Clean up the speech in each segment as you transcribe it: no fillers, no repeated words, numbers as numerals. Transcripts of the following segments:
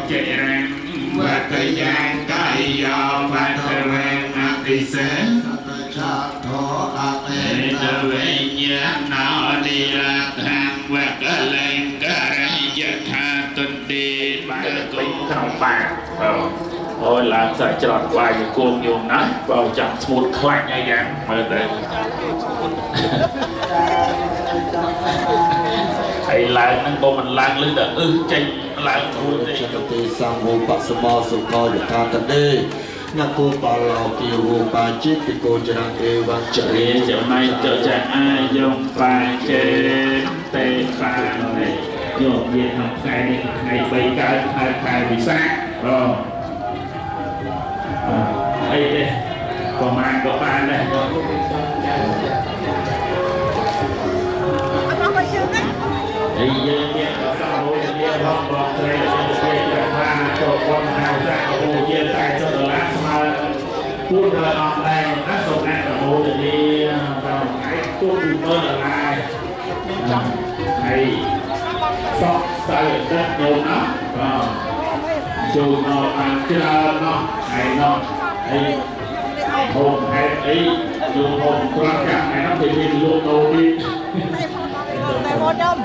chạy ràng và thời gian cái do và thời gian đi sẽ để trở về nhà nó đi ra thang và cả lên cả rây giật tha tuần đi cũng không bạc ôi làm sao chọn vài cái cuồng dùng nó vào chẳng một khoảnh ngay gắn mà để thầy lại nó có mình lang lên là tranh lang luôn đi Chakati Sangho Pasama Sukha Yathatade Naku Palo Kiyo Pa Chit Tiko Jarang Evan Chari chiều nay chờ chẳng ai dùng phải trên tê pha này dùng việc học ngày bây cái hai bị sát rồi đây đây có mang có ban đây thì dương nhiên có sao hối nhiên không có thể là pha cho con nào ra có hồ nhiên tại cho tờ lát mà cuốn đời học đây các số này là hồ thì vào cái cuốn mơ là lại hay sọ sai đất nhiều lắm dù nó bằng chưa nó hay nó hay hồn hay ấy dù hồn quan trọng này nó thì mình luôn đầu đi tại một đông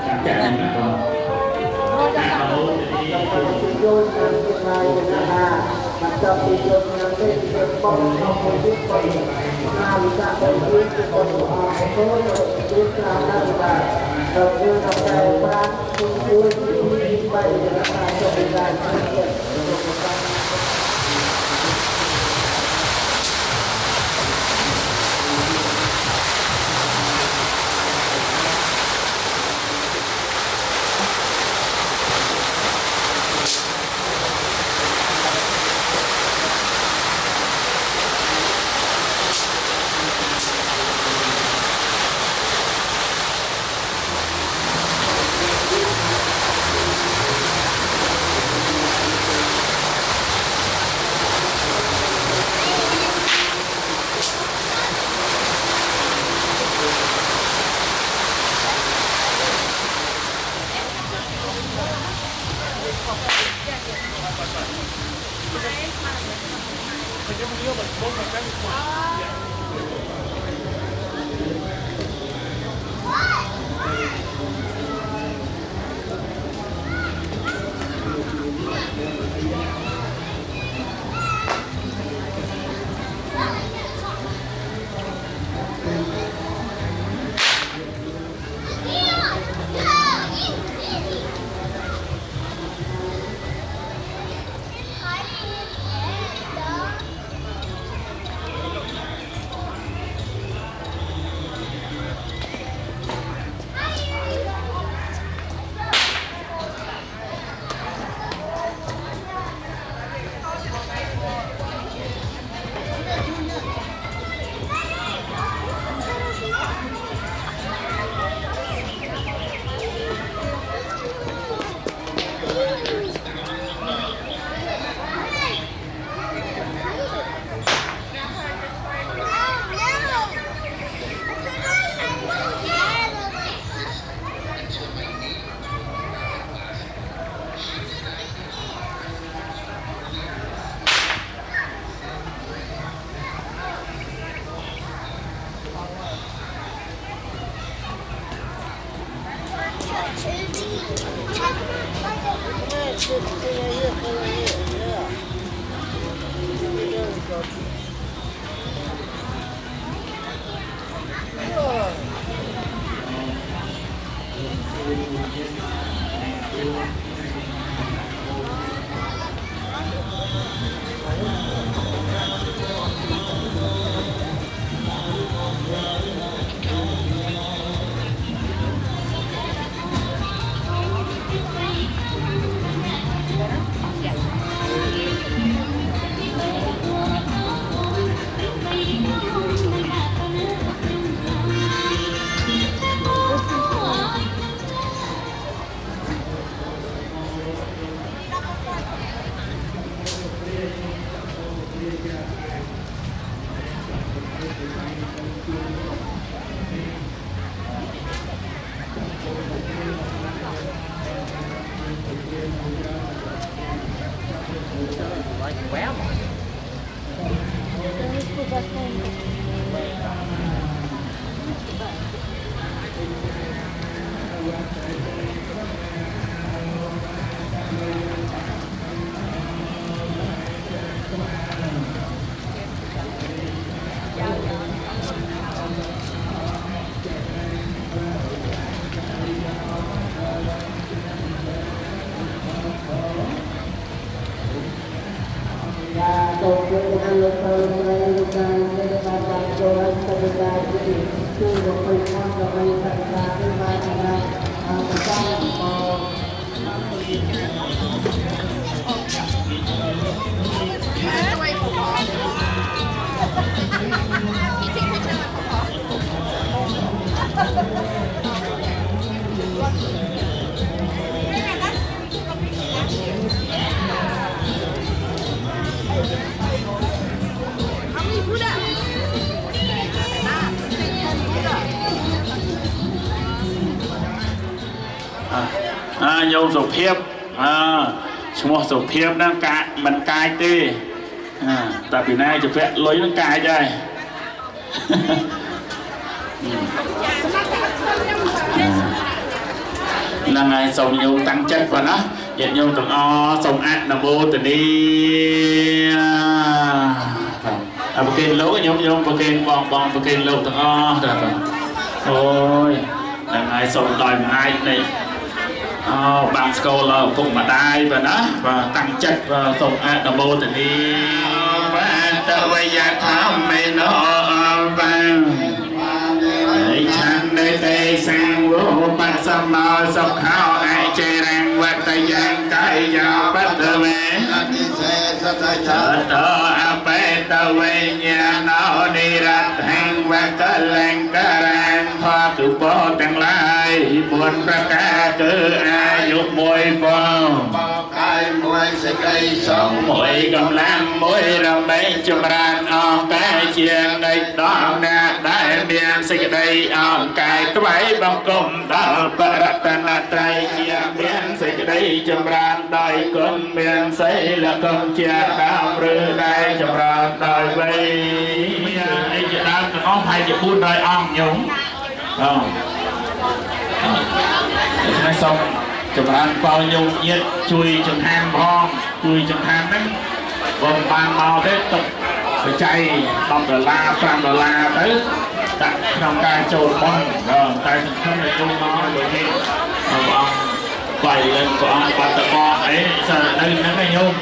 โยมสุเพียบឈ្មោះសុភាពហ្នឹងកាមិនកាយទេតែពីណាជាពាក់លុយហ្នឹងកាយដែរហ្នឹងហើយសូមញោមតាំងចិត្តប៉ុណ្ណាញាតិញោមទាំងអស់សូមអនុមោទនាប្រគេនលោកញោមប្រគេនបងប្រគេនលោកទាំងអស់ដែរអូយហ្នឹងហើយសូមដោយអំណាចនៃបានស្គាល់ពុកម្ដាយបាទណាបាទតាំងចិត្តសូមអនុមោទនាបានតវយធម្មមេណោបានឯឆានដេតេសាងវោបសម្មាសុខោអចេរាំងវតយ៉ាងកាយយោបតវេអតិសេសតចតអបេតវេញ្ញាណោនិរតហង្វកលង្ការังផទុបទាំងឡាយ4ប្រការគឺអាយុ1ផងកាយ1សេចក្តីសុខ1កម្លាំង1រមែងចម្រើនអស់កាយជានិច្ចដល់អ្នកដែលមានសេចក្តីអស់កាយថ្វាយបង្គំដល់បរតនត្រ័យជាមានសេចក្តីចម្រើនដោយគុណមានសិលគំជាដើមឬដែលចម្រើនដោយវ័យមានអីជាដើមទាំងអស់ហើយជា400អង្គញោមហើយសូមចម្រើនបើញោមញាតិជួយចង្ហាន់ផងជួយចង្ហាន់ហ្នឹងបងបានមកទេទុកបច្ច័យ$10 $5ទៅដាក់ក្នុងការចូលបន់តែសង្ឃឹមឲ្យចូលមកដូចនេះបងបាយលិនព្រះអង្គបាត់តកអីសិននៅហ្នឹងឯងញោម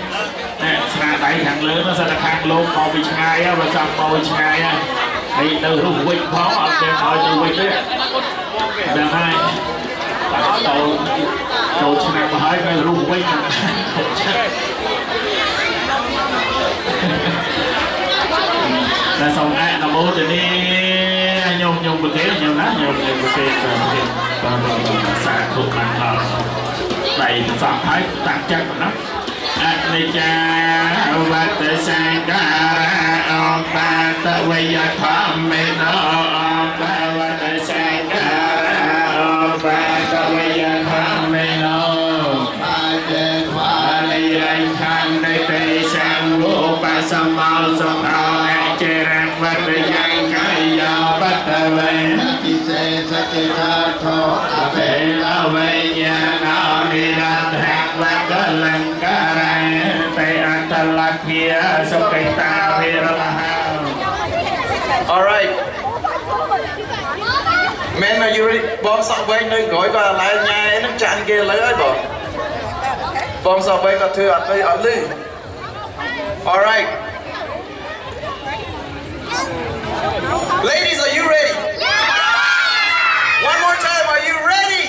ស្នាដៃខាងលើនោះសិនតែខាងលោកមកពីឆ្ងាយបើសំមកពីឆ្ងាយហើយនៅរស់វិញផងអត់ទេឲ្យទៅវិញទេដឹងហើយចូលឆ្នាំមកហើយនៅរស់វិញតែសូមអនុមោទនាញោមប្រគេនញោមណាញោមប្រគេនបាទសាធុបានដល់ដៃសពហើយតាំងចិត្តប៉ុណ្ណាអនិច្ចាវតសង្ខារាអបាតវយធម្មេណោអវតសង្ខារាអបាតវយធម្មេណោអាចទេវ៉ាលិយខណ្ឌទេសាំវោបសម្មាសុខោអចេរងវតយ៉ាងកាយយោបតវេតិសេសតិថាធោអបេលវេញ្ញាណោនិរតហង្វកលង្ការៈទេអន្តលភាសុខិតាវិរលហោ All right Men are you ready បងសក់វែងនៅក្រោយក៏ឡើយញ៉ែនឹងចាក់គេលើហើយបងសក់វែងក៏ធ្វើអត់ទៅអត់លឺ All right Ladies are you ready One more time are you ready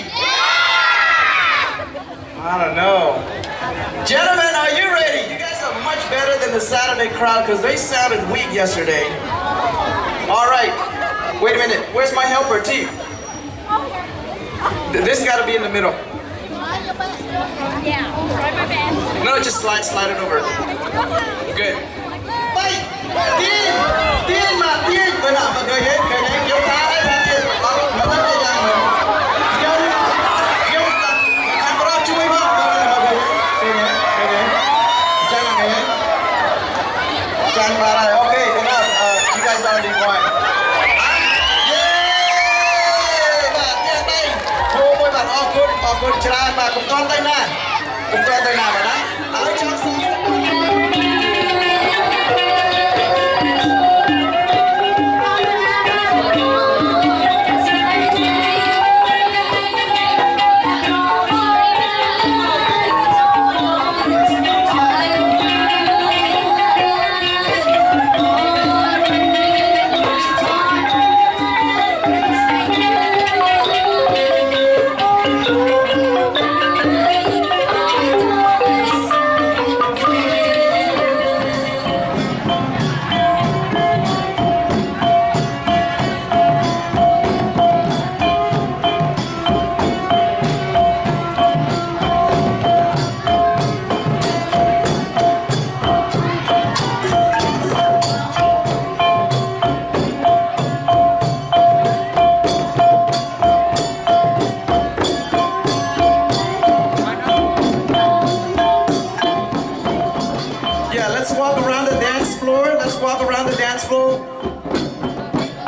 I don't know Gentlemen are you ready You guys are much better than the Saturday crowd because they sounded weak yesterday All right Wait a minute where's my helper T This got to be in the middle Yeah, right my bad. No just slide it over Good Bay Tiên mà tiên Tôi nào mà người hết Vô ta đấy là tiên Mà ta đây rằng mình Vô Thằng có đó chui không Mà người hết Cái này Chắc là người hết ច្រើនបាទហើយ Okay enough you guys already won យេបាទទៀតដៃឈោមួយបាទអរគុណច្រើនបាទកុំតន់ទៅណាបាទណាហើយចង់សុំ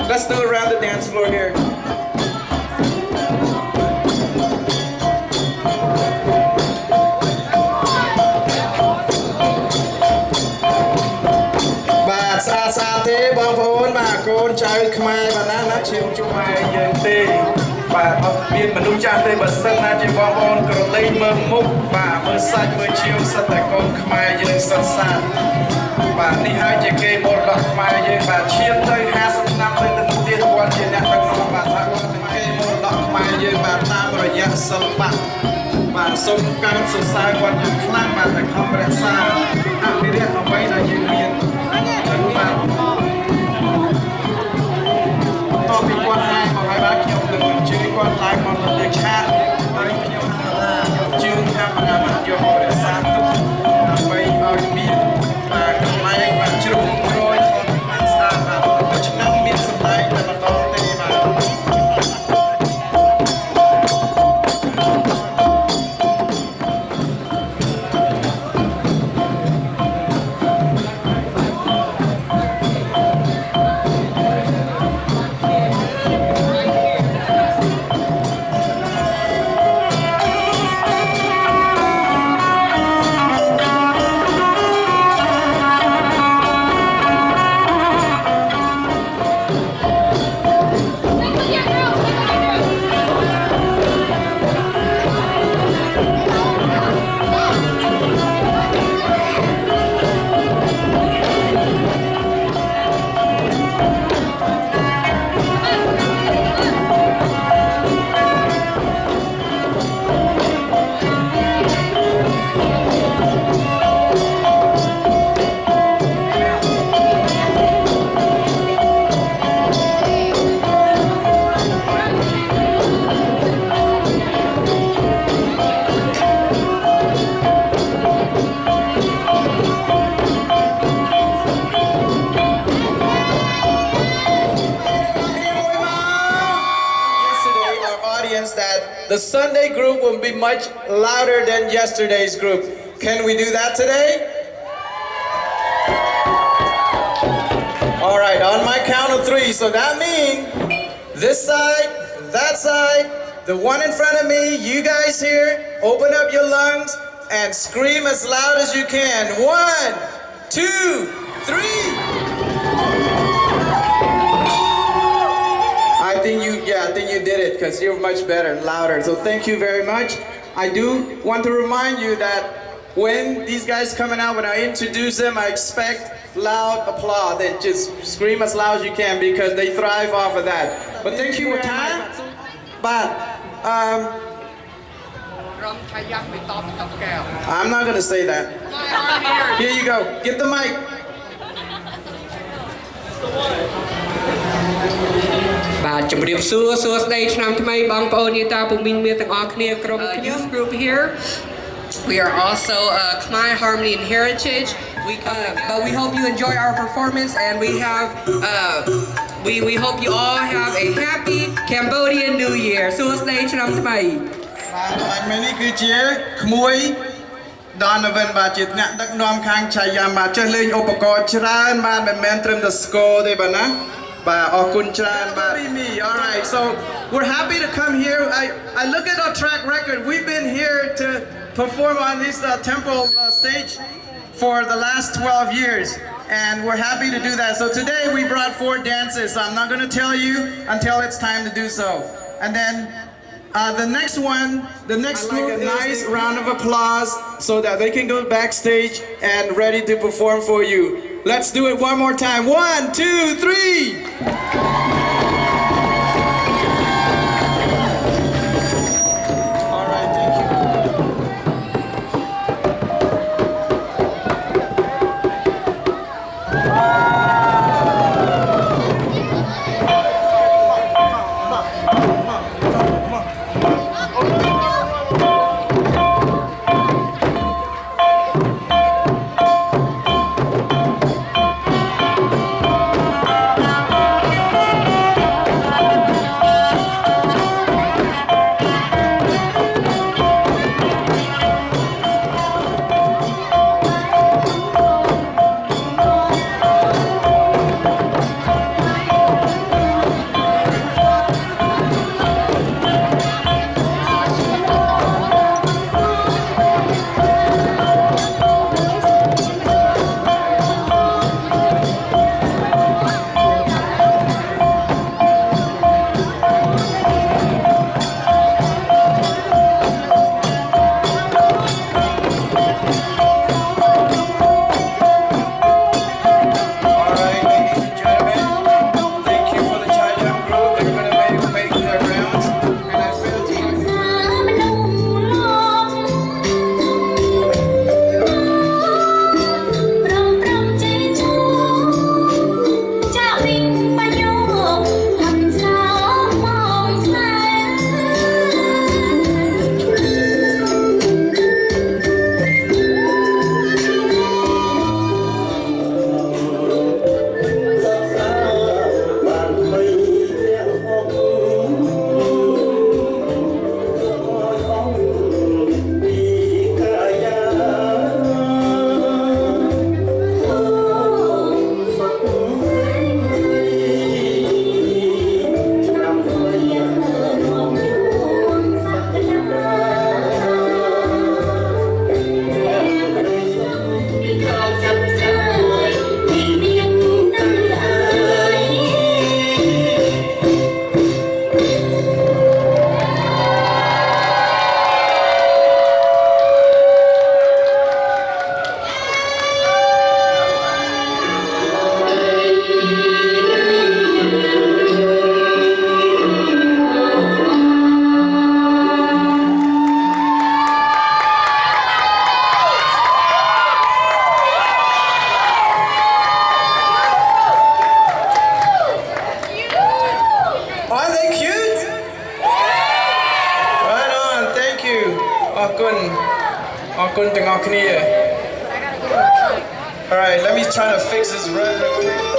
Let's do around the dance floor here. Bà xa thế bóng vốn bà con trai khmer và nát chiều chung hai dân tê bà biên mà đúng cha tê bà sân na chỉ bóng vốn còn lấy mơ múc bà mơ sạch mơ chiều sân tại con khmer dân sân sàn bà đi hai chị kê một đọc khmer dân bà chiên tới 50 năm tới từng tiên quan trên nhạc bạch nó bà thả con từng kê một đọc khmer dân bà tam rồi nhạc sân bạc bà sông căng sơ sai quan dân khăn bà tại không bạch xa bị riêng nó mấy là dân biên đúng mà to bị quan hai mà hai bác nhau được chơi quan lại còn là để chat rồi nhau là chương camera mà vô hồ để xa tục là bây ở biên và cầm máy và chụp rồi còn mình xa và chức năng miễn sập tay là to tê và the Sunday group will be much louder than yesterday's group. Can we do that today? All right, on my count of 3. So that means this side, that side, the one in front of me, you guys here, open up your lungs and scream as loud as you can. 1, 2, 3. I think you did it because you're much better and louder. So thank you very much. I do want to remind you that when these guys coming out, when I introduce them, I expect loud applause and just scream as loud as you can because they thrive off of that. But thank you for time. But I'm not gonna say that. Here you go. Get the mic. Youth group here. We are also Khmer Harmony and Heritage. But we hope you enjoy our performance, and we have we hope you all have a happy Cambodian New Year. សួស្តីឆ្នាំថ្មី បាទអញមែននេះគឺជាក្មួយ Donovan បាទជាអ្នកដឹកនាំខាងឆាយាមបាទចេះលេងឧបករណ៍ច្រើនបាទមិនមែនត្រឹមតែស្គរទេបាទណាបាទអរគុណច្រើនបាទ All right so we're happy to come here I look at our track record we've been here to perform on this temple stage for the last 12 years and we're happy to do that so today we brought 4 dances so I'm not going to tell you until it's time to do so and then the next group a nice round of applause so that they can go backstage and ready to perform for you. Let's do it one more time. 1, 2, 3. All right, thank you. Alright, let me try to fix this real quick.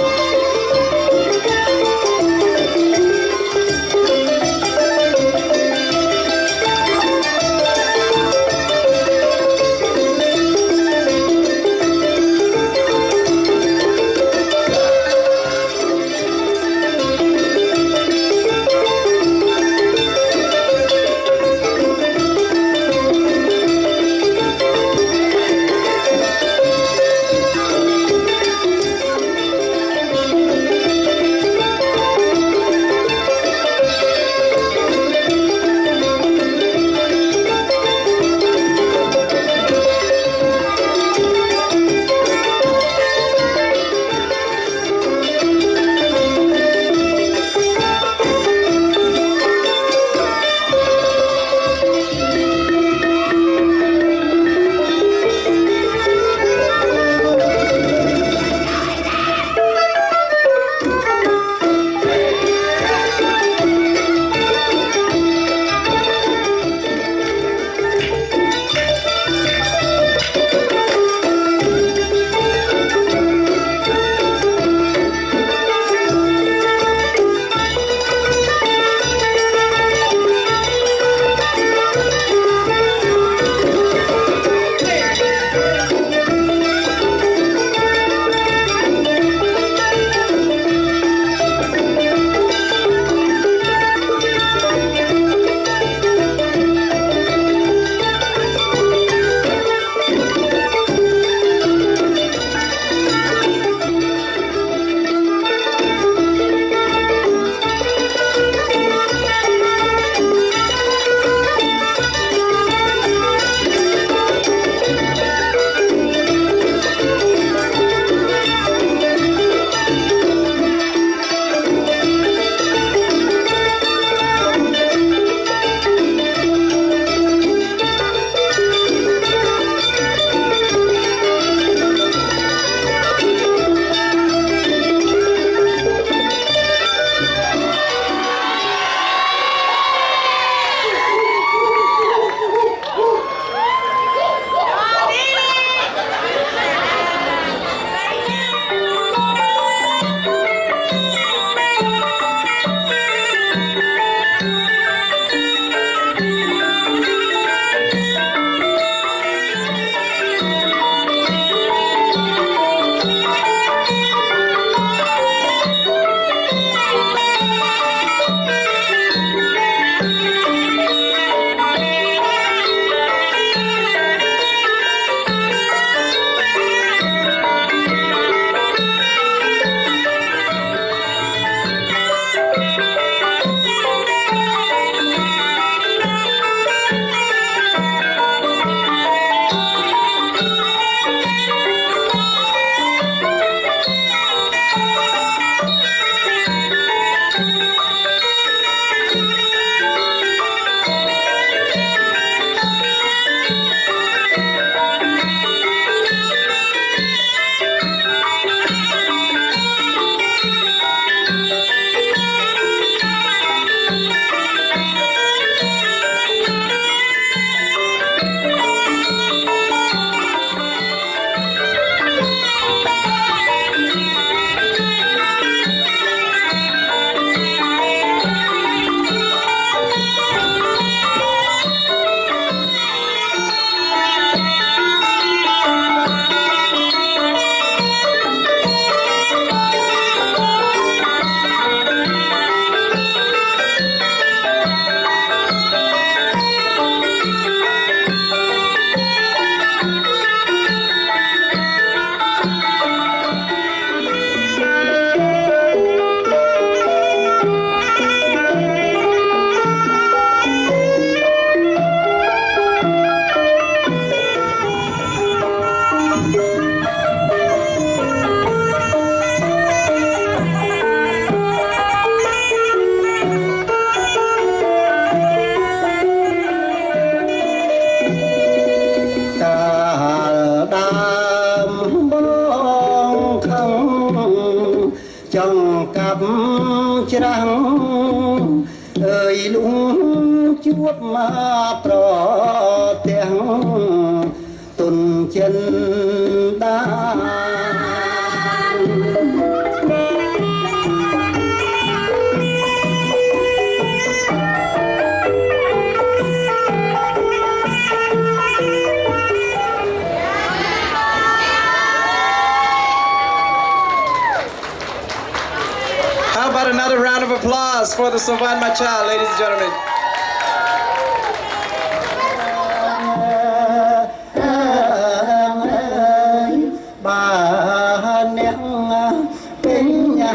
ប់ច្រាំងអើយលួងជួបមកប្រទាំងទុនចិនដា How about another round of applause for the Sovan Macha, ladies and gentlemen? បានអ្នកពេញចា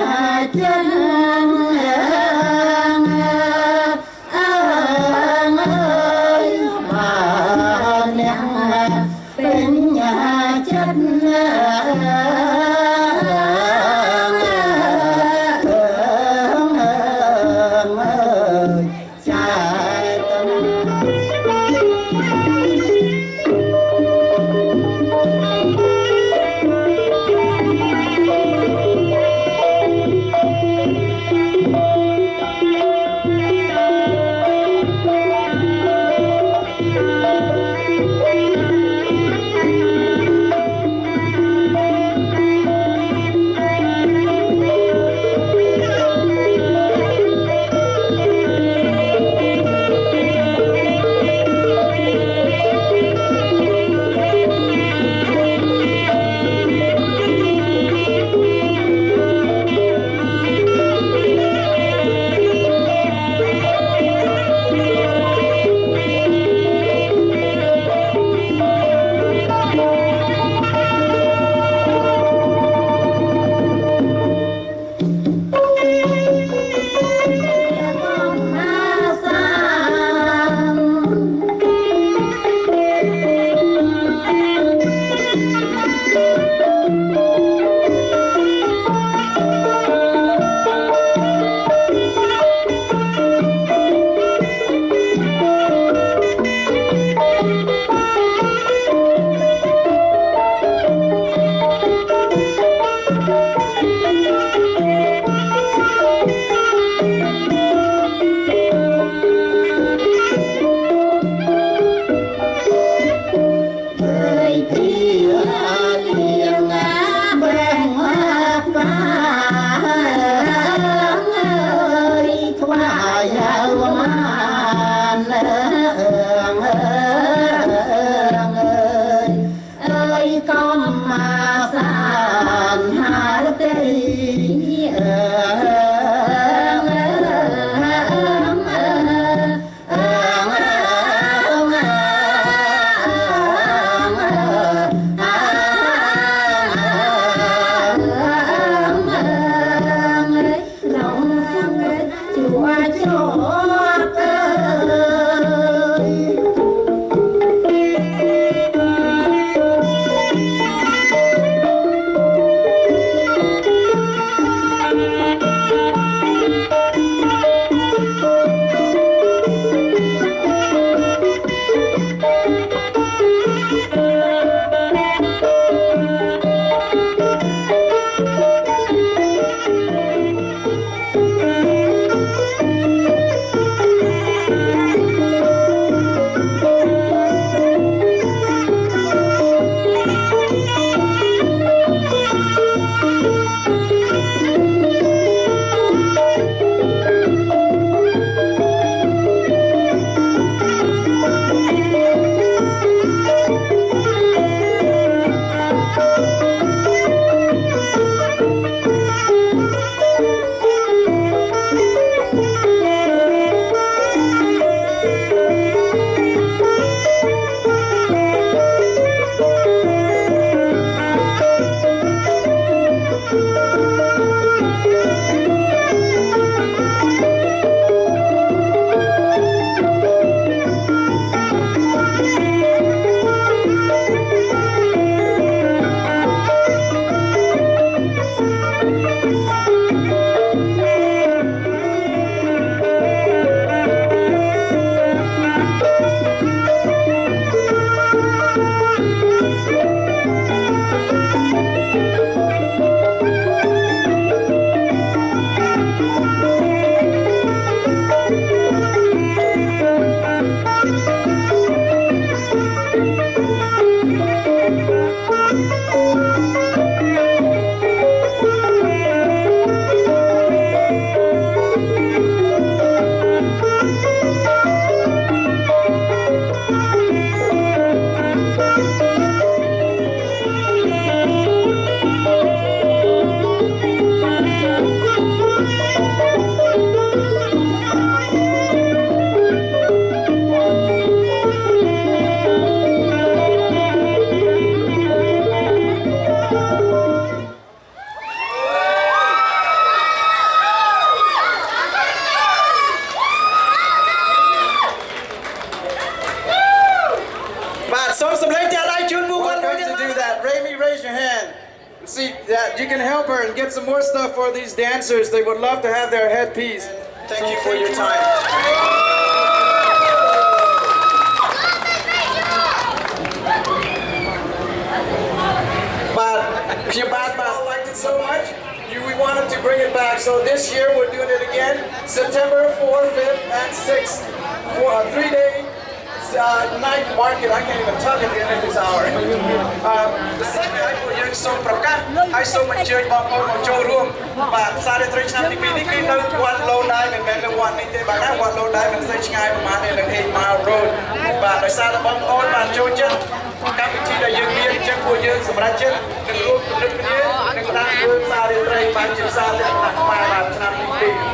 បានអ្នកពេញ Raise your hand. See that you can help her and get some more stuff for these dancers. They would love to have their headpiece. Thank you for your time. But I liked it so much, we wanted to bring it back. So this year we're doing it again, September 4th, 5th, and 6th, for a 3-day night market. I can't even talk at the end of this hour. The second night we're doing so I so much joy about Joe Room. But Saturday 3 ឆ្នាំទី2នេះគឺនៅវត្ត Low Dive មិនមែននៅវត្តនេះទេបាទណាវត្ត Low Dive មិនសូវឆ្ងាយប្រហែលទេនៅ 8 Mile Road បាទដោយសារតែបងប្អូនបានចូលចិត្តកម្មវិធីដែលយើងមានអញ្ចឹងពួកយើងសម្រាប់ចិត្តនឹងរួមគំនិតគ្នានឹងតាមធ្វើផ្សាររាត្រីបានជាផ្សារលក្ខណៈខ្មែរបាទឆ្នាំទី2